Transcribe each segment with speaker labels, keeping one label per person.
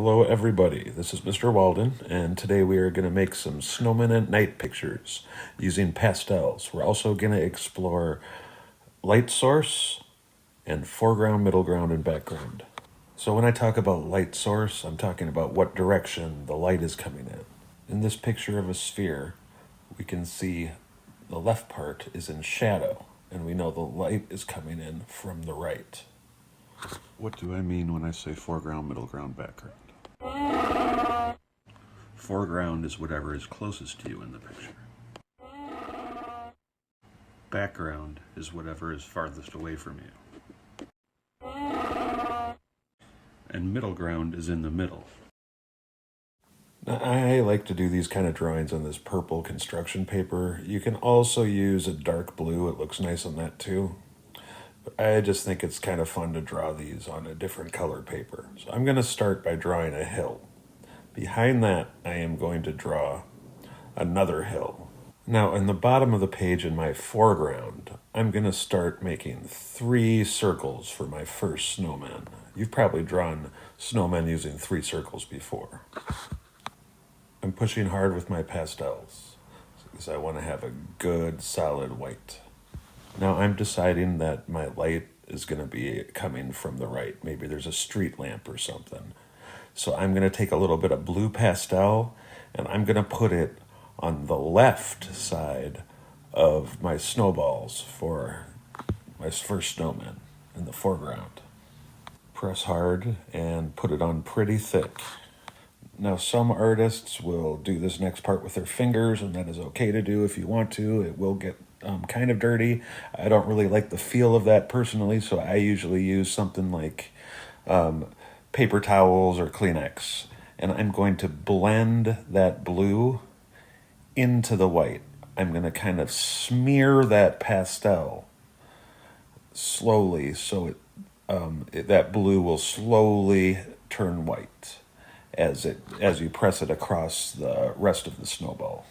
Speaker 1: Hello everybody, this is Mr. Walden, and today we are going to make some snowmen at night pictures using pastels. We're also going to explore light source and foreground, middle ground, and background. So when I talk about light source, I'm talking about what direction the light is coming in. In this picture of a sphere, we can see the left part is in shadow, and we know the light is coming in from the right. What do I mean when I say foreground, middle ground, background? Foreground is whatever is closest to you in the picture. Background is whatever is farthest away from you. And middle ground is in the middle. Now, I like to do these kind of drawings on this purple construction paper. You can also use a dark blue, it looks nice on that too. But I just think it's kind of fun to draw these on a different color paper. So I'm going to start by drawing a hill. Behind that, I am going to draw another hill. Now, in the bottom of the page in my foreground, I'm going to start making 3 circles for my first snowman. You've probably drawn snowmen using 3 circles before. I'm pushing hard with my pastels because I want to have a good, solid white. Now, I'm deciding that my light is going to be coming from the right. Maybe there's a street lamp or something. So I'm going to take a little bit of blue pastel and I'm going to put it on the left side of my snowballs for my first snowman in the foreground. Press hard and put it on pretty thick. Now, some artists will do this next part with their fingers, and that is okay to do if you want to. It will get kind of dirty. I don't really like the feel of that personally, so I usually use something like paper towels or Kleenex, and I'm going to blend that blue into the white. I'm going to kind of smear that pastel slowly so that blue will slowly turn white as you press it across the rest of the snowball.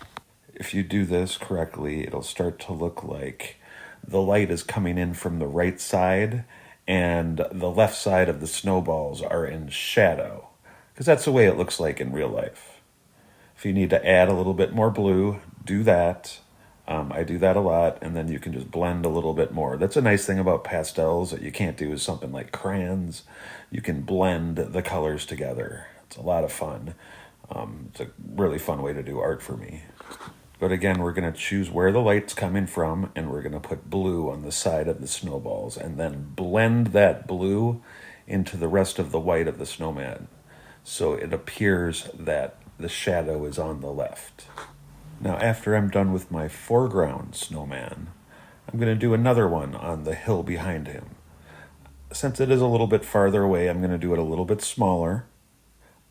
Speaker 1: If you do this correctly, it'll start to look like the light is coming in from the right side and the left side of the snowballs are in shadow, because that's the way it looks like in real life. If you need to add a little bit more blue, do that. I do that a lot, and then you can just blend a little bit more. That's a nice thing about pastels that you can't do with something like crayons. You can blend the colors together. It's a lot of fun. It's a really fun way to do art for me. But again, we're going to choose where the light's coming from, and we're going to put blue on the side of the snowballs, and then blend that blue into the rest of the white of the snowman, so it appears that the shadow is on the left. Now, after I'm done with my foreground snowman, I'm going to do another one on the hill behind him. Since it is a little bit farther away, I'm going to do it a little bit smaller,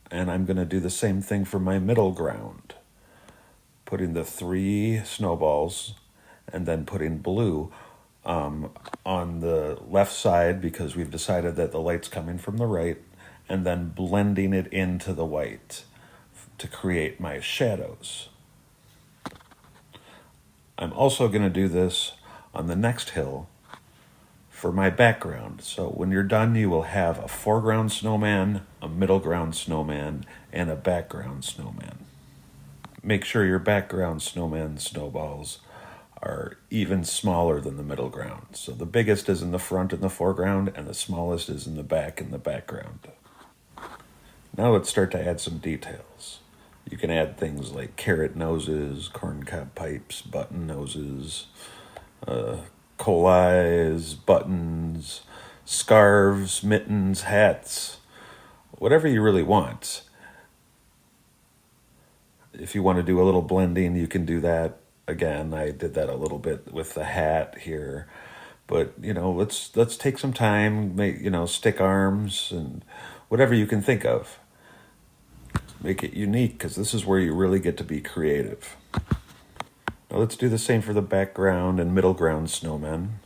Speaker 1: and I'm going to do the same thing for my middle ground, putting the 3 snowballs and then putting blue on the left side because we've decided that the light's coming from the right, and then blending it into the white to create my shadows. I'm also going to do this on the next hill for my background. So when you're done, you will have a foreground snowman, a middle ground snowman, and a background snowman. Make sure your background snowman snowballs are even smaller than the middle ground. So the biggest is in the front in the foreground, and the smallest is in the back in the background. Now let's start to add some details. You can add things like carrot noses, corncob pipes, button noses, coal eyes, buttons, scarves, mittens, hats, whatever you really want. If you want to do a little blending, you can do that. Again, I did that a little bit with the hat here. But, let's take some time, make, stick arms and whatever you can think of. Make it unique, because this is where you really get to be creative. Now let's do the same for the background and middle ground snowmen.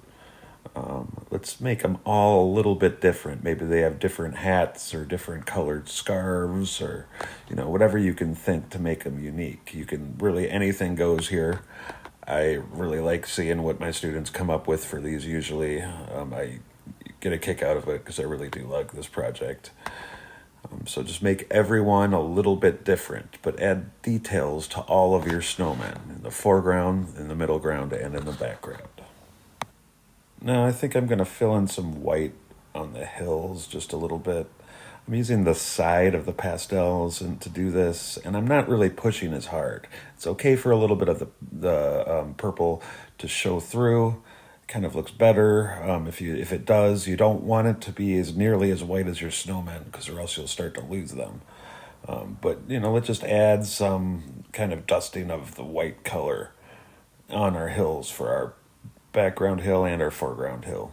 Speaker 1: Let's make them all a little bit different. Maybe they have different hats or different colored scarves or, whatever you can think to make them unique. You can really, anything goes here. I really like seeing what my students come up with for these usually. I get a kick out of it because I really do like this project. So just make everyone a little bit different, but add details to all of your snowmen in the foreground, in the middle ground, and in the background. Now I think I'm going to fill in some white on the hills just a little bit. I'm using the side of the pastels to do this, and I'm not really pushing as hard. It's okay for a little bit of the purple to show through. Kind of looks better. If it does, you don't want it to be as nearly as white as your snowmen, because or else you'll start to lose them. But let's just add some kind of dusting of the white color on our hills for our background hill and our foreground hill.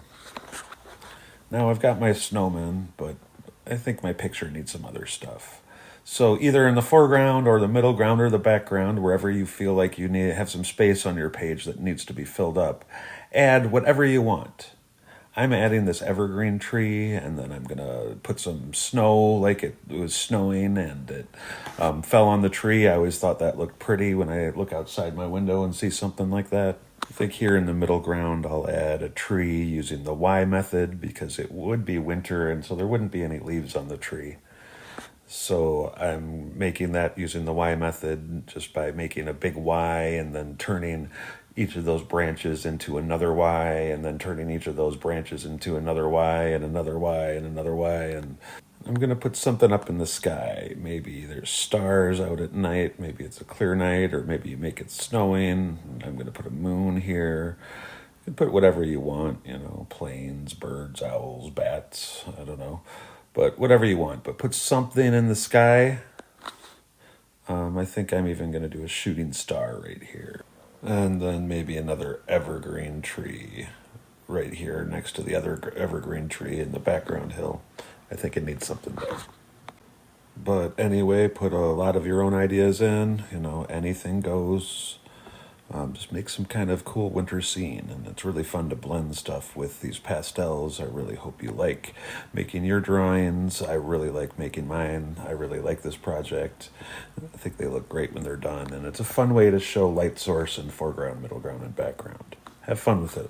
Speaker 1: Now I've got my snowman, but I think my picture needs some other stuff. So either in the foreground or the middle ground or the background, wherever you feel like you need have some space on your page that needs to be filled up, add whatever you want. I'm adding this evergreen tree, and then I'm going to put some snow like it was snowing and it fell on the tree. I always thought that looked pretty when I look outside my window and see something like that. I think here in the middle ground I'll add a tree using the Y method because it would be winter and so there wouldn't be any leaves on the tree. So I'm making that using the Y method just by making a big Y and then turning each of those branches into another Y and then turning each of those branches into another Y and another Y and another Y. And I'm going to put something up in the sky. Maybe there's stars out at night. Maybe it's a clear night, or maybe you make it snowing. I'm going to put a moon here. You can put whatever you want, planes, birds, owls, bats, I don't know. But whatever you want. But put something in the sky. I think I'm even going to do a shooting star right here. And then maybe another evergreen tree right here next to the other evergreen tree in the background hill. I think it needs something there. But anyway, put a lot of your own ideas in. Anything goes. Just make some kind of cool winter scene. And it's really fun to blend stuff with these pastels. I really hope you like making your drawings. I really like making mine. I really like this project. I think they look great when they're done. And it's a fun way to show light source and foreground, middle ground, and background. Have fun with it.